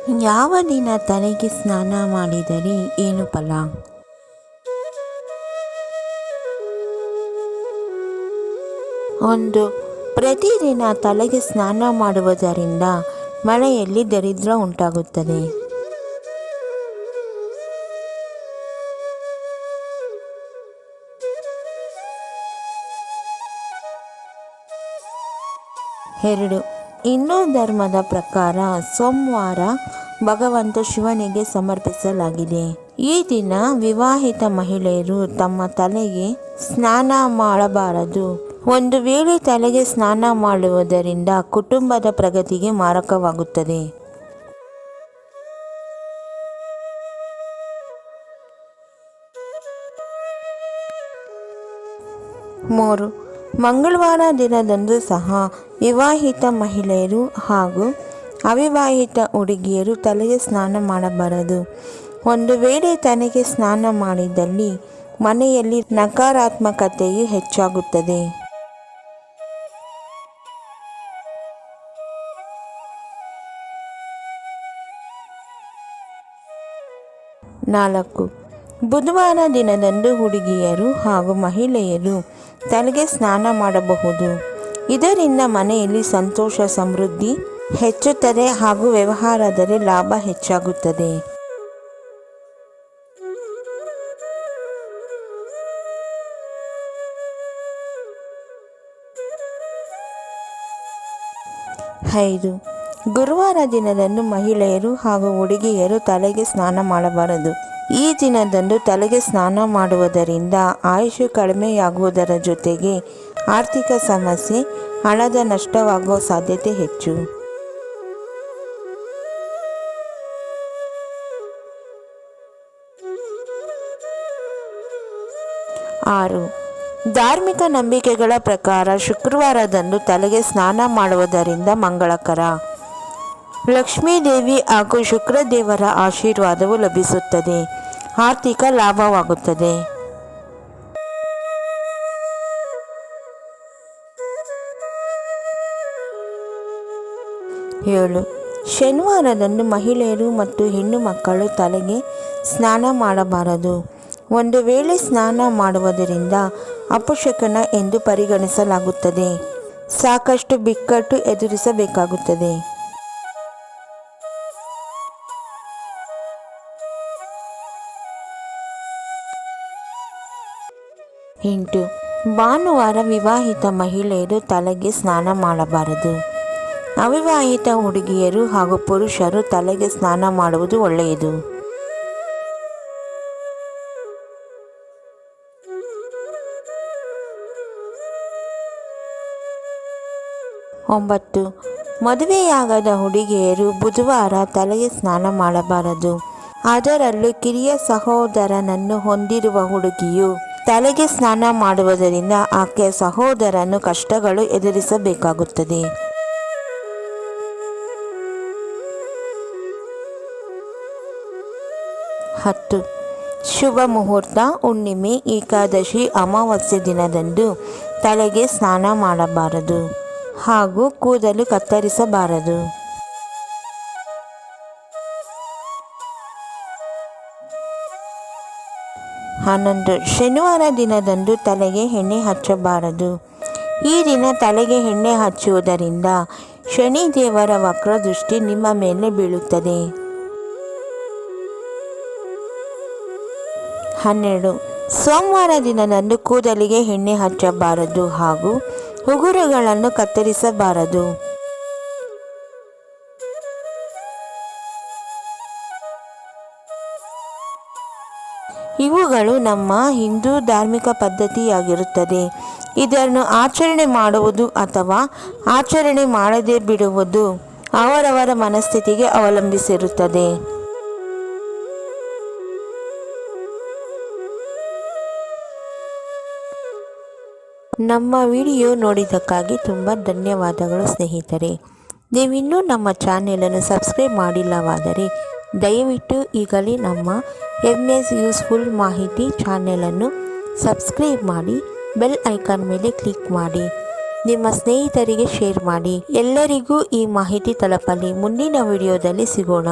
ಯಾವ ದಿನ ತಲೆಗೆ ಸ್ನಾನ ಮಾಡಿದರೆ ಏನು ಫಲ? ಒಂದು, ಪ್ರತಿದಿನ ತಲೆಗೆ ಸ್ನಾನ ಮಾಡುವುದರಿಂದ ಮನೆಯಲ್ಲಿ ದರಿದ್ರ ಉಂಟಾಗುತ್ತದೆ. 2, ಹಿಂದೂ ಧರ್ಮದ ಪ್ರಕಾರ ಸೋಮವಾರ ಭಗವಂತ ಶಿವನಿಗೆ ಸಮರ್ಪಿಸಲಾಗಿದೆ. ಈ ದಿನ ವಿವಾಹಿತ ಮಹಿಳೆಯರು ತಮ್ಮ ತಲೆಗೆ ಸ್ನಾನ ಮಾಡಬಾರದು. ಒಂದು ವೇಳೆ ತಲೆಗೆ ಸ್ನಾನ ಮಾಡುವುದರಿಂದ ಕುಟುಂಬದ ಪ್ರಗತಿಗೆ ಮಾರಕವಾಗುತ್ತದೆ. 3, ಮಂಗಳವಾರ ದಿನದಂದು ಸಹ ವಿವಾಹಿತ ಮಹಿಳೆಯರು ಹಾಗೂ ಅವಿವಾಹಿತ ಹುಡುಗಿಯರು ತಲೆಗೆ ಸ್ನಾನ ಮಾಡಬಾರದು. ಒಂದು ವೇಳೆ ತಲೆಗೆ ಸ್ನಾನ ಮಾಡಿದಲ್ಲಿ ಮನೆಯಲ್ಲಿ ನಕಾರಾತ್ಮಕತೆಯು ಹೆಚ್ಚಾಗುತ್ತದೆ. 4, ಬುಧವಾರ ದಿನದಂದು ಹುಡುಗಿಯರು ಹಾಗೂ ಮಹಿಳೆಯರು ತಲೆಗೆ ಸ್ನಾನ ಮಾಡಬಹುದು. ಇದರಿಂದ ಮನೆಯಲ್ಲಿ ಸಂತೋಷ ಸಮೃದ್ಧಿ ಹೆಚ್ಚುತ್ತದೆ ಹಾಗೂ ವ್ಯವಹಾರದಲ್ಲಿ ಲಾಭ ಹೆಚ್ಚಾಗುತ್ತದೆ. 5, ಗುರುವಾರ ದಿನದಂದು ಮಹಿಳೆಯರು ಹಾಗೂ ಹುಡುಗಿಯರು ತಲೆಗೆ ಸ್ನಾನ ಮಾಡಬಾರದು. ಈ ದಿನದಂದು ತಲೆಗೆ ಸ್ನಾನ ಮಾಡುವುದರಿಂದ ಆಯುಷು ಕಡಿಮೆಯಾಗುವುದರ ಜೊತೆಗೆ ಆರ್ಥಿಕ ಸಮಸ್ಯೆ, ಹಣದ ನಷ್ಟವಾಗುವ ಸಾಧ್ಯತೆ ಹೆಚ್ಚು. 6, ಧಾರ್ಮಿಕ ನಂಬಿಕೆಗಳ ಪ್ರಕಾರ ಶುಕ್ರವಾರದಂದು ತಲೆಗೆ ಸ್ನಾನ ಮಾಡುವುದರಿಂದ ಮಂಗಳಕರ. ಲಕ್ಷ್ಮೀದೇವಿ ಹಾಗೂ ಶುಕ್ರದೇವರ ಆಶೀರ್ವಾದವು ಲಭಿಸುತ್ತದೆ. ಆರ್ಥಿಕ ಲಾಭವಾಗುತ್ತದೆ. 7, ಶನಿವಾರದಂದು ಮಹಿಳೆಯರು ಮತ್ತು ಹೆಣ್ಣು ಮಕ್ಕಳು ತಲೆಗೆ ಸ್ನಾನ ಮಾಡಬಾರದು. ಒಂದು ವೇಳೆ ಸ್ನಾನ ಮಾಡುವುದರಿಂದ ಅಪಶಕುನ ಎಂದು ಪರಿಗಣಿಸಲಾಗುತ್ತದೆ. ಸಾಕಷ್ಟು ಬಿಕ್ಕಟ್ಟು ಎದುರಿಸಬೇಕಾಗುತ್ತದೆ. 8, ಭಾನುವಾರ ವಿವಾಹಿತ ಮಹಿಳೆಯರು ತಲೆಗೆ ಸ್ನಾನ ಮಾಡಬಾರದು. ಅವಿವಾಹಿತ ಹುಡುಗಿಯರು ಹಾಗೂ ಪುರುಷರು ತಲೆಗೆ ಸ್ನಾನ ಮಾಡುವುದು ಒಳ್ಳೆಯದು. 9, ಮದುವೆಯಾಗದ ಹುಡುಗಿಯರು ಬುಧವಾರ ತಲೆಗೆ ಸ್ನಾನ ಮಾಡಬಾರದು. ಅದರಲ್ಲೂ ಕಿರಿಯ ಸಹೋದರನನ್ನು ಹೊಂದಿರುವ ಹುಡುಗಿಯು ತಲೆಗೆ ಸ್ನಾನ ಮಾಡುವುದರಿಂದ ಆಕೆಯ ಸಹೋದರನು ಕಷ್ಟಗಳು ಎದುರಿಸಬೇಕಾಗುತ್ತದೆ. 10, ಶುಭ ಮುಹೂರ್ತ, ಹುಣ್ಣಿಮೆ, ಏಕಾದಶಿ, ಅಮಾವಾಸ್ಯೆ ದಿನದಂದು ತಲೆಗೆ ಸ್ನಾನ ಮಾಡಬಾರದು ಹಾಗೂ ಕೂದಲು ಕತ್ತರಿಸಬಾರದು. 11, ಶನಿವಾರ ದಿನದಂದು ತಲೆಗೆ ಎಣ್ಣೆ ಹಚ್ಚಬಾರದು. ಈ ದಿನ ತಲೆಗೆ ಎಣ್ಣೆ ಹಚ್ಚುವುದರಿಂದ ಶನಿ ದೇವರ ವಕ್ರದೃಷ್ಟಿ ನಿಮ್ಮ ಮೇಲೆ ಬೀಳುತ್ತದೆ. 12, ಸೋಮವಾರ ದಿನದಂದು ಕೂದಲಿಗೆ ಎಣ್ಣೆ ಹಚ್ಚಬಾರದು ಹಾಗೂ ಉಗುರುಗಳನ್ನು ಕತ್ತರಿಸಬಾರದು. ಇವುಗಳು ನಮ್ಮ ಹಿಂದೂ ಧಾರ್ಮಿಕ ಪದ್ಧತಿಯಾಗಿರುತ್ತದೆ. ಇದನ್ನು ಆಚರಣೆ ಮಾಡುವುದು ಅಥವಾ ಆಚರಣೆ ಮಾಡದೇ ಬಿಡುವುದು ಅವರವರ ಮನಸ್ಥಿತಿಗೆ ಅವಲಂಬಿಸಿರುತ್ತದೆ. ನಮ್ಮ ವಿಡಿಯೋ ನೋಡಿದ್ದಕ್ಕಾಗಿ ತುಂಬ ಧನ್ಯವಾದಗಳು ಸ್ನೇಹಿತರೆ. ನೀವಿನ್ನೂ ನಮ್ಮ ಚಾನೆಲನ್ನು ಸಬ್ಸ್ಕ್ರೈಬ್ ಮಾಡಿಲ್ಲವಾದರೆ ದಯವಿಟ್ಟು ಈಗಲೇ ನಮ್ಮ MS ಯೂಸ್ಫುಲ್ ಮಾಹಿತಿ ಚಾನೆಲನ್ನು ಸಬ್ಸ್ಕ್ರೈಬ್ ಮಾಡಿ, ಬೆಲ್ ಐಕಾನ್ ಮೇಲೆ ಕ್ಲಿಕ್ ಮಾಡಿ, ನಿಮ್ಮ ಸ್ನೇಹಿತರಿಗೆ ಶೇರ್ ಮಾಡಿ. ಎಲ್ಲರಿಗೂ ಈ ಮಾಹಿತಿ ತಲುಪಲಿ. ಮುಂದಿನ ವಿಡಿಯೋದಲ್ಲಿ ಸಿಗೋಣ.